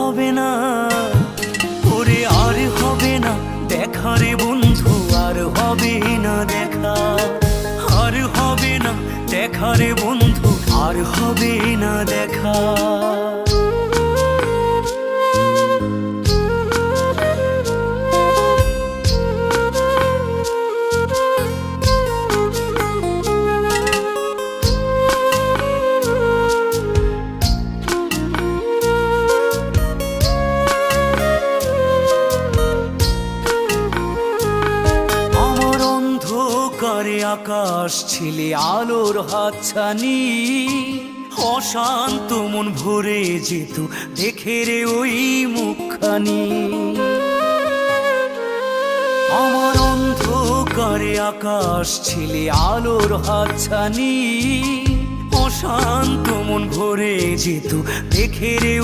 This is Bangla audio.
হবে না, ওরে আর হবে না দেখা রে বন্ধু, আর হবে না দেখা, আর হবে না দেখা রে বন্ধু, আর হবে না দেখা। করে আকাশ ছিলে আলোর হাতছানি, অশান্ত মন ভরে যেত দেখে রে ওই মুখখানি। আমার অন্ধকারে আকাশ ছিলে আলোর হাতছানি, অশান্ত মন ভরে যেত দেখে রে